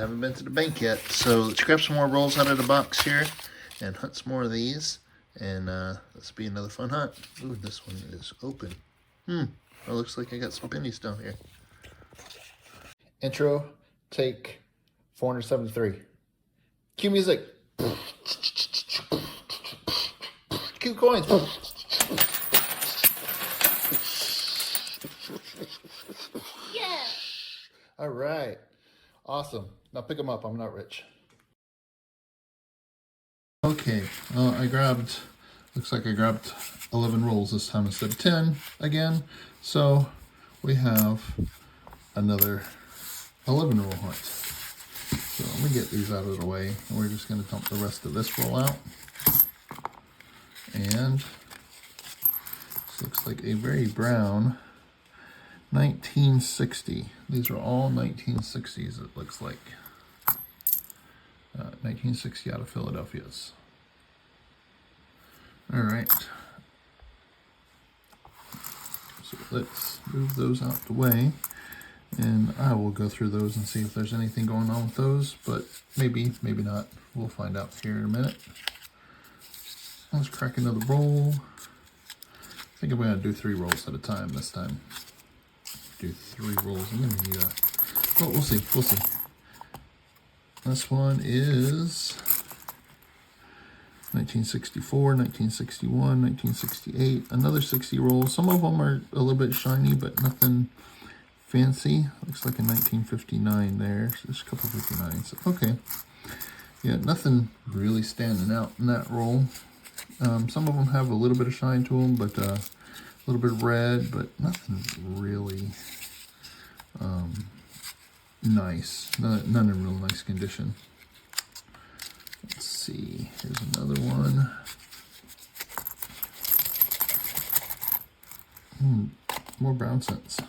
haven't been to the bank yet. So let's grab some more rolls out of the box here and hunt some more of these. And this will be another fun hunt. Ooh, this one is open. It looks like I got some pennies down here. Intro, take 473. Cue music. Cue coins. Yeah. All right. Awesome. Now pick them up. I'm not rich. Okay. Looks like I grabbed 11 rolls this time instead of 10 again. So we have another 11 roll hunt. So let me get these out of the way. And we're just going to dump the rest of this roll out. And this looks like a very brown 1960. These are all 1960s, it looks like. 1960 out of Philadelphia's. All right. So let's move those out the way. And I will go through those and see if there's anything going on with those, but maybe, maybe not. We'll find out here in a minute. Let's crack another roll. I think I'm going to do 3 rolls at a time this time. Do 3 rolls. I'm going to need a... Oh, we'll see. We'll see. This one is 1964, 1961, 1968. Another 60 rolls. Some of them are a little bit shiny, but nothing fancy. Looks like a 1959 there. So there's a couple of 59s. Okay. Yeah, nothing really standing out in that roll. Some of them have a little bit of shine to them, but a little bit of red, but nothing really nice. None in real nice condition. Let's see. Here's another one. More brown scents.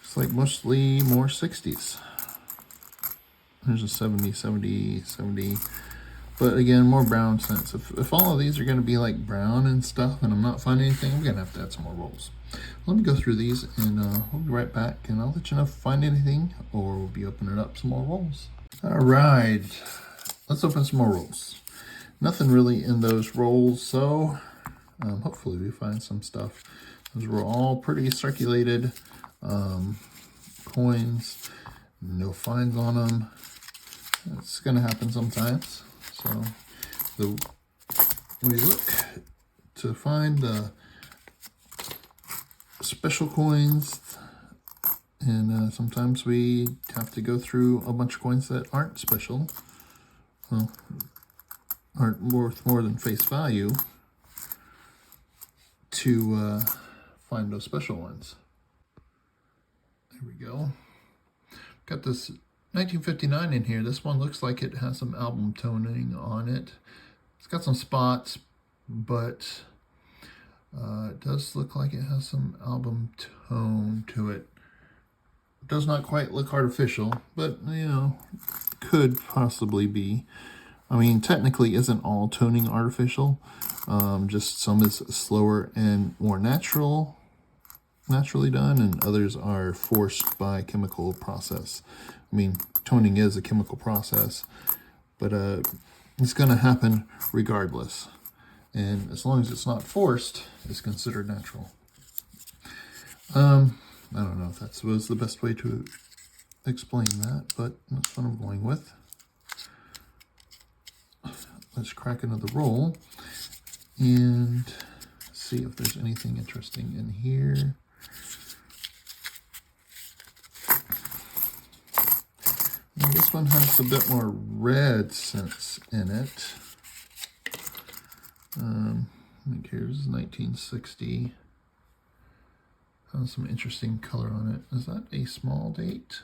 Looks like mostly more 60s. There's a 70, 70, 70. But again, more brown scents. If all of these are going to be like brown and stuff and I'm not finding anything, I'm going to have to add some more rolls. Let me go through these and we'll be right back and I'll let you know if I find anything or we'll be opening up some more rolls. All right, let's open some more rolls. Nothing really in those rolls, so hopefully we find some stuff. Those were all pretty circulated coins, no fines on them. It's going to happen sometimes. So we look to find the special coins, and sometimes we have to go through a bunch of coins that aren't special, well, aren't worth more than face value, to find those special ones. There we go. Got this 1959 in here. This one looks like it has some album toning on it. It's got some spots, but it does look like it has some album tone to it. It does not quite look artificial, but you know, could possibly be. I mean, technically isn't all toning artificial. Just some is slower and more naturally done, and others are forced by chemical process. I mean, toning is a chemical process, but it's going to happen regardless. And as long as it's not forced, it's considered natural. I don't know if that was the best way to explain that, but that's what I'm going with. Let's crack another roll and see if there's anything interesting in here. Well, this one has a bit more red scents in it. I think here's 1960. Has some interesting color on it. Is that a small date?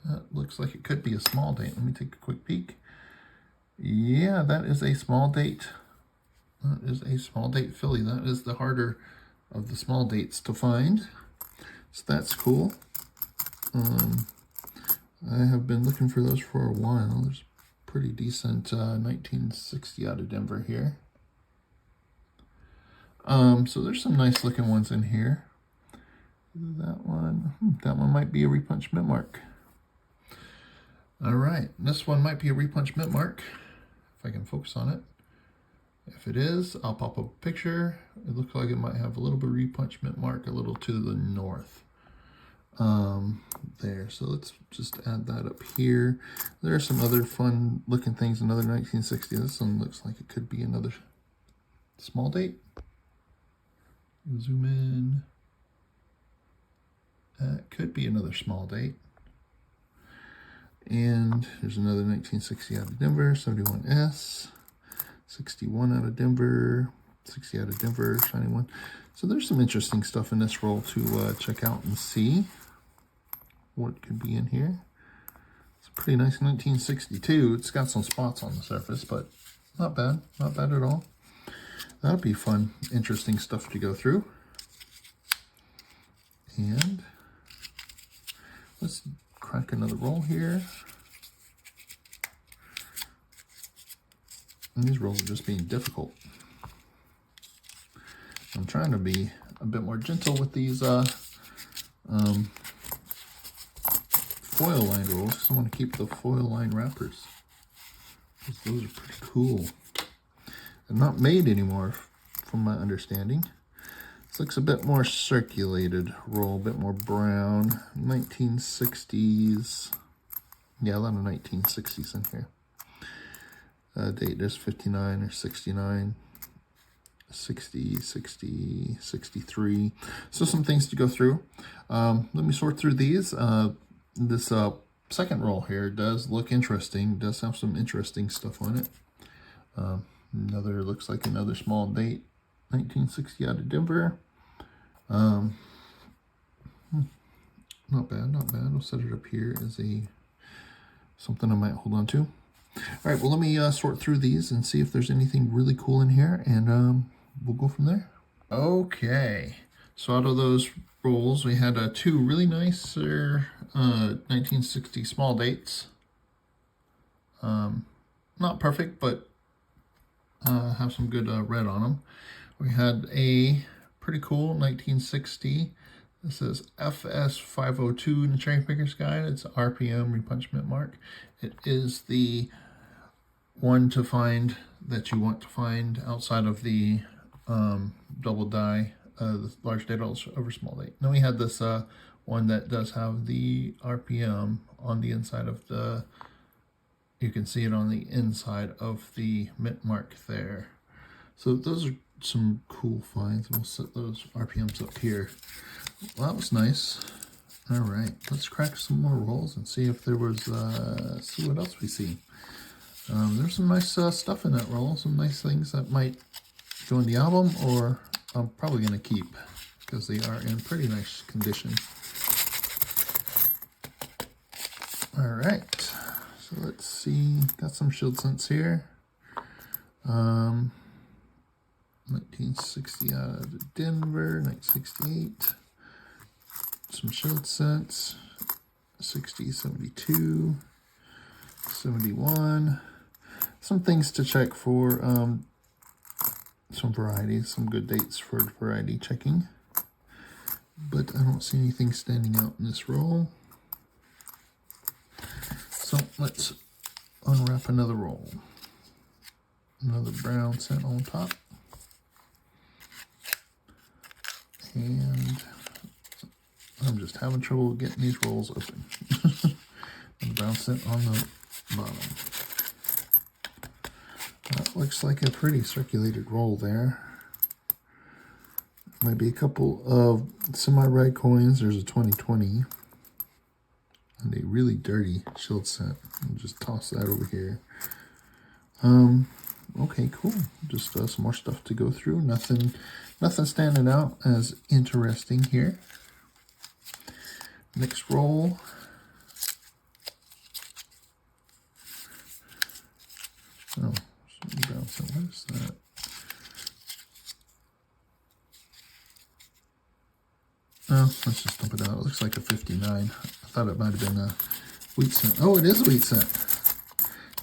That looks like it could be a small date. Let me take a quick peek. Yeah, that is a small date. That is a small date Philly. That is the harder of the small dates to find. So that's cool. I have been looking for those for a while. There's pretty decent 1960 out of Denver here. So there's some nice looking ones in here. That one might be a repunch mint mark. All right, this one might be a repunch mint mark, if I can focus on it. If it is, I'll pop up a picture. It looks like it might have a little bit of repunch mint mark a little to the north. There, so let's just add that up here. There are some other fun looking things, another 1960. This one looks like it could be another small date. Zoom in. That could be another small date. And there's another 1960 out of Denver, 71S, 61 out of Denver, 60 out of Denver, shiny one. So there's some interesting stuff in this roll to check out and see what could be in here. It's a pretty nice 1962. It's got some spots on the surface, but not bad at all. That'll be fun, interesting stuff to go through. And let's crack another roll here. And these rolls are just being difficult. I'm trying to be a bit more gentle with these foil lined rolls because I want to keep the foil lined wrappers. Those are pretty cool. They're not made anymore from my understanding. This looks a bit more circulated roll, a bit more brown. 1960s. Yeah, a lot of 1960s in here. Date, there's 59 or 69. 60, 60, 63. So some things to go through. Let me sort through these. This second roll here does look interesting. Does have some interesting stuff on it. Looks like another small date. 1960 out of Denver. Not bad. I'll set it up here as something I might hold on to. All right, well, let me sort through these and see if there's anything really cool in here, and we'll go from there. Okay, so out of those rolls, we had two really nicer 1960 small dates. Not perfect, but have some good red on them. We had a pretty cool 1960. This is FS502 in the Cherry Picker's Guide. It's RPM repunchment mark. It is the one to find that you want to find outside of the double die, the large date over small date. Then we had this one that does have the RPM on the inside of the, you can see it on the inside of the mint mark there. So those are some cool finds. We'll set those RPMs up here. Well, that was nice. All right, let's crack some more rolls and see if there was, see what else we see. There's some nice stuff in that roll, some nice things that might go in the album, or I'm probably going to keep because they are in pretty nice condition. All right, so let's see. Got some shield scents here. 1960 out of Denver, 1968. Some shield scents. 60, 72, 71. Some things to check for some varieties, some good dates for variety checking. But I don't see anything standing out in this roll. So let's unwrap another roll. Another brown scent on top. And I'm just having trouble getting these rolls open. And brown scent on the bottom. That looks like a pretty circulated roll there. Maybe a couple of semi-red coins. There's a 2020. And a really dirty shield scent. I'll just toss that over here. Okay, cool. Just some more stuff to go through. Nothing standing out as interesting here. Next roll. Oh, what is that? Oh, let's just dump it out. It looks like a 59. I thought it might have been a wheat scent. Oh, it is a wheat scent.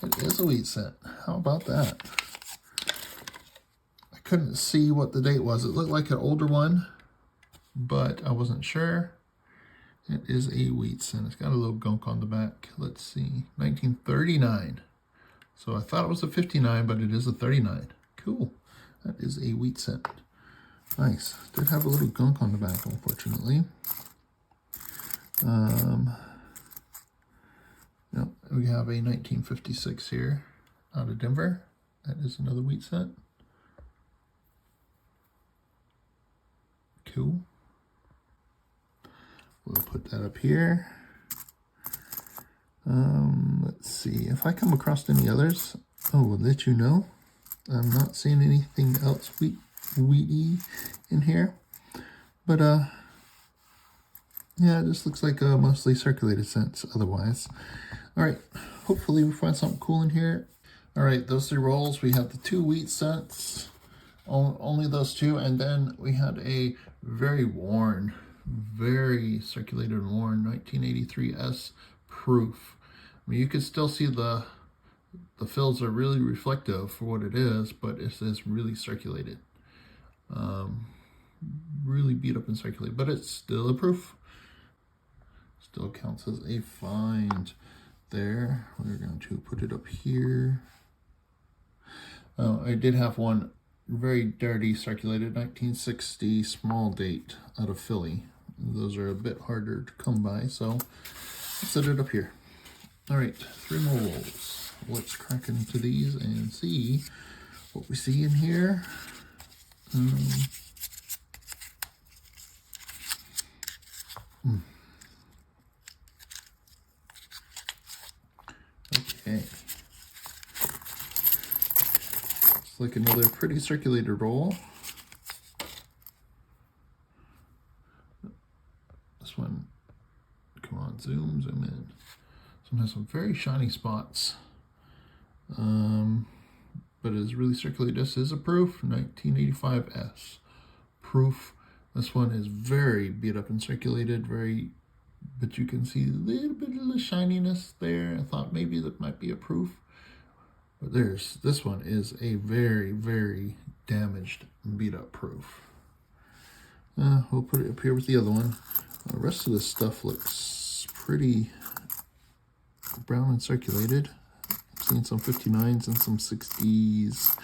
It is a wheat scent. How about that? I couldn't see what the date was. It looked like an older one, but I wasn't sure. It is a wheat cent. It's got a little gunk on the back. Let's see, 1939. So I thought it was a 59, but it is a 39. Cool. That is a wheat cent. Nice. Did have a little gunk on the back, unfortunately. Yep, we have a 1956 here out of Denver. That is another wheat cent. Cool. We'll put that up here. Let's see if I come across any others. Oh, we'll let you know. I'm not seeing anything else wheaty in here, but yeah, it just looks like mostly circulated cents otherwise. All right, hopefully we find something cool in here. All right, those 3 rolls, we have the 2 wheat cents, only those 2, and then we had a very worn, very circulated and worn 1983S proof. I mean, you can still see the fills are really reflective for what it is, but it is really circulated. Really beat up and circulated, but it's still a proof. Still counts as a find there. We're going to put it up here. I did have one very dirty circulated 1960 small date out of Philly. Those are a bit harder to come by, so let's set it up here. All right, 3 more rolls. Let's crack into these and see what we see in here. Okay. It's like another pretty circulated roll. This one, come on, zoom in. This one has some very shiny spots. But it is really circulated. This is a proof, 1985S proof. This one is very beat up and circulated, but you can see a little bit of the shininess there. I thought maybe that might be a proof, but this one is a very, very damaged, beat up proof. We'll put it up here with the other one. The rest of this stuff looks pretty brown and circulated. Seen some 59s and some 60s,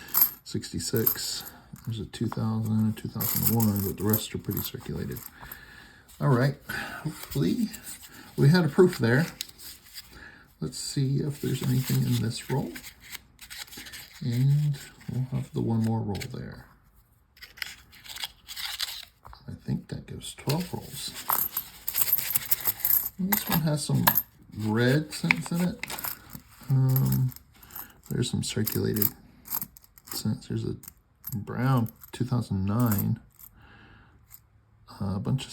66. There's a 2000, a 2001, but the rest are pretty circulated. All right, hopefully we had a proof there. Let's see if there's anything in this roll. And we'll have the 1 more roll there. I think that gives 12 rolls. And this one has some red cents in it. There's some circulated cents. There's a brown 2009, a bunch of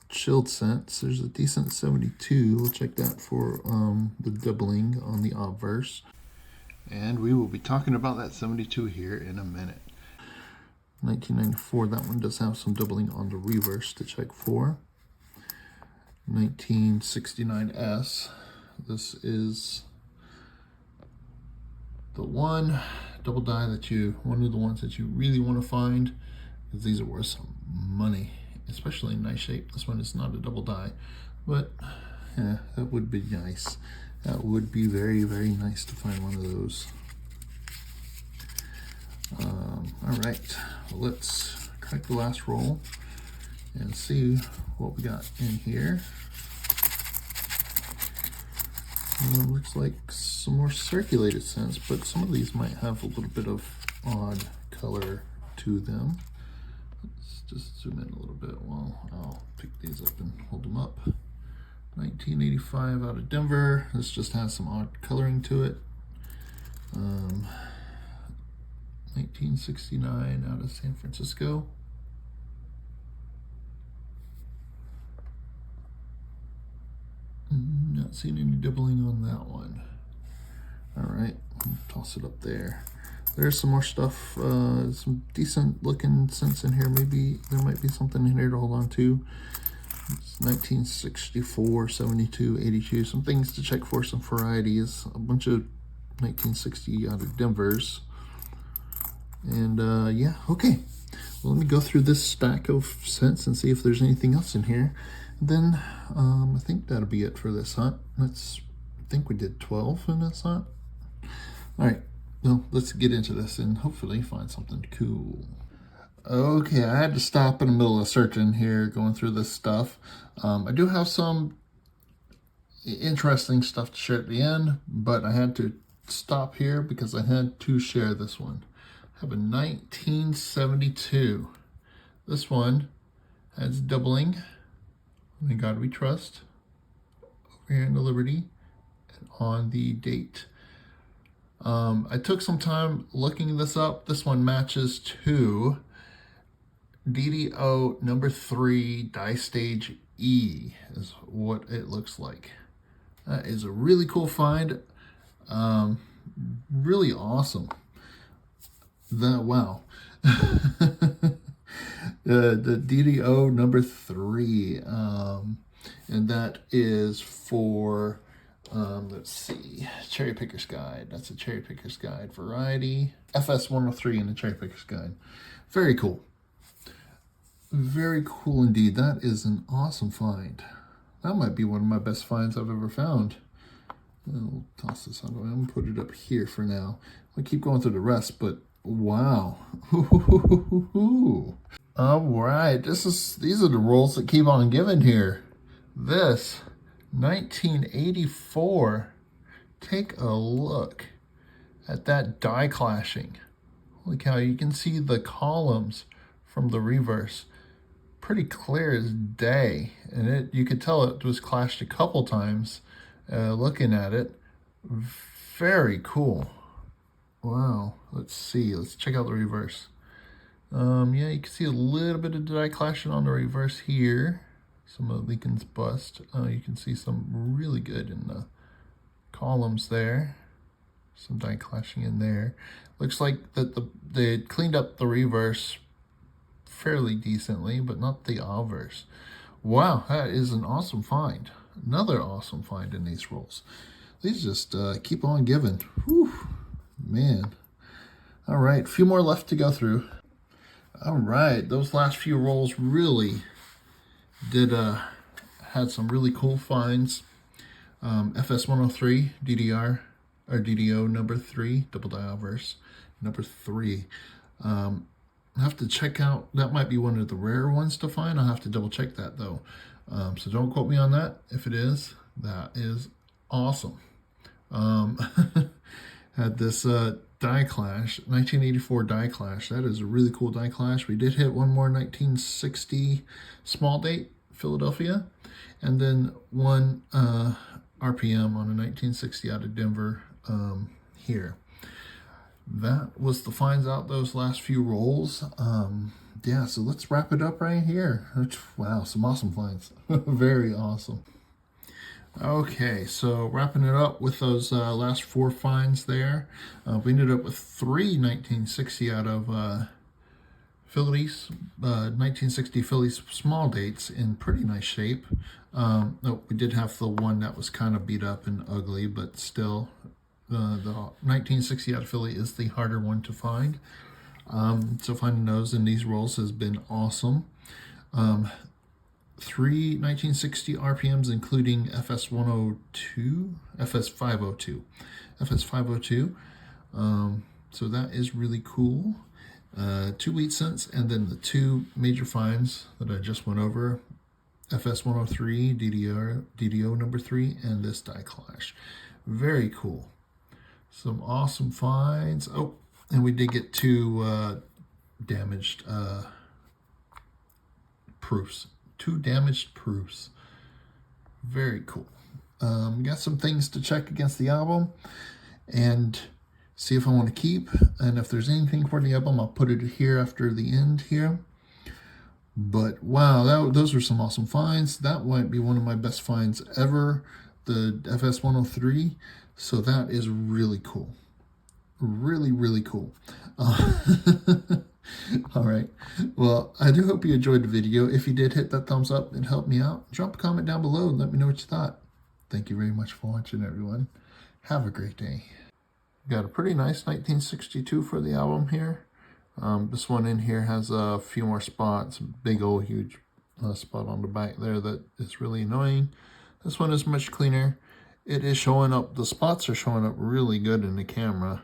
chilled cents. There's a decent 72. We'll check that for the doubling on the obverse. And we will be talking about that 72 here in a minute. 1994, that one does have some doubling on the reverse to check for. 1969S, this is the one double die one of the ones that you really want to find, because these are worth some money, especially in nice shape. This one is not a double die, but yeah, that would be nice. That would be very, very nice to find one of those. All right, let's crack the last roll and see what we got in here. Looks like some more circulated cents, but some of these might have a little bit of odd color to them. Let's just zoom in a little bit while I'll pick these up and hold them up. 1985 out of Denver. This just has some odd coloring to it. 1969 out of San Francisco. Not seeing any doubling on that one. All right, toss it up there. There's some more stuff, some decent looking cents in here. Maybe there might be something in here to hold on to. It's 1964, 72, 82, some things to check for, some varieties, a bunch of 1960 out of Denver's. And yeah, okay. Well, let me go through this stack of scents and see if there's anything else in here. Then I think that'll be it for this hunt. I think we did 12 in this hunt. All right, well, let's get into this and hopefully find something cool. Okay, I had to stop in the middle of searching here, going through this stuff. I do have some interesting stuff to share at the end, but I had to stop here because I had to share this one. I have a 1972. This one has doubling. In God We Trust. Over here in the Liberty and on the date. I took some time looking this up. This one matches to DDO number 3 die stage E is what it looks like. That is a really cool find. Really awesome. Wow. The DDO number 3. And that is for let's see, Cherry Picker's Guide. That's a Cherry Picker's Guide variety. FS 103 in the Cherry Picker's Guide. Very cool. Very cool indeed. That is an awesome find. That might be one of my best finds I've ever found. I'll toss this out. I'm going to put it up here for now. I'll keep going through the rest, but wow. All right. These are the rolls that keep on giving here. This 1984. Take a look at that die clashing. Holy cow, you can see the columns from the reverse. Pretty clear as day. And you could tell it was clashed a couple times looking at it. Very cool. Wow. Let's see. Let's check out the reverse. Yeah, you can see a little bit of die clashing on the reverse here. Some of Lincoln's bust. You can see some really good in the columns there. Some die clashing in there. Looks like that they cleaned up the reverse fairly decently, but not the obverse. Wow, that is an awesome find. Another awesome find in these rolls. These just keep on giving. Whew, man. All right, a few more left to go through. All right, those last few rolls really had some really cool finds. FS 103 DDR or DDO number 3 double die obverse number 3. I have to check out, that might be one of the rare ones to find. I'll have to double check that though. So don't quote me on that. If it is, that is awesome. Had this die clash, 1984 die clash. That is a really cool die clash. We did hit one more 1960 small date, Philadelphia, and then one RPM on a 1960 out of Denver here. That was the finds out those last few rolls. Yeah, so let's wrap it up right here. Wow, some awesome finds. Very awesome. Okay, so wrapping it up with those last 4 finds there. We ended up with 3 1960 out of Phillies, 1960 Phillies small dates in pretty nice shape. No, we did have the one that was kind of beat up and ugly, but still, the 1960 out of Philly is the harder one to find. So finding those in these rolls has been awesome. 3 1960 RPMs, including FS 102, FS 502, FS 502. So that is really cool. 2 wheat cents, and then the 2 major finds that I just went over. FS 103, DDO number 3, and this die clash. Very cool. Some awesome finds. Oh, and we did get 2 damaged proofs. 2 damaged proofs. Very cool. Got some things to check against the album and see if I want to keep. And if there's anything for the album, I'll put it here after the end here. But wow, those were some awesome finds. That might be one of my best finds ever, the FS 103. So that is really cool. Really, really cool. All right. Well, I do hope you enjoyed the video. If you did, hit that thumbs up and help me out. Drop a comment down below and let me know what you thought. Thank you very much for watching, everyone. Have a great day. Got a pretty nice 1962 for the album here. This one in here has a few more spots, big old huge spot on the back there that is really annoying. This one is much cleaner. It is showing up, the spots are showing up really good in the camera,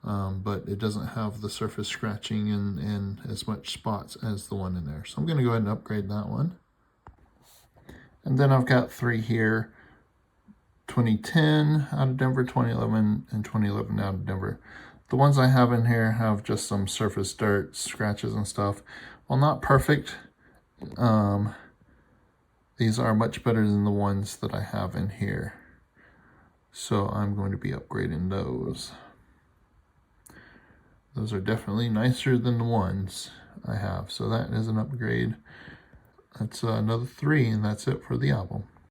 but it doesn't have the surface scratching and as much spots as the one in there. So I'm going to go ahead and upgrade that one. And then I've got 3 here, 2010 out of Denver, 2011, and 2011 out of Denver. The ones I have in here have just some surface dirt, scratches and stuff. Well, not perfect. These are much better than the ones that I have in here. So I'm going to be upgrading those. Those are definitely nicer than the ones I have. So that is an upgrade. That's another 3, and that's it for the album.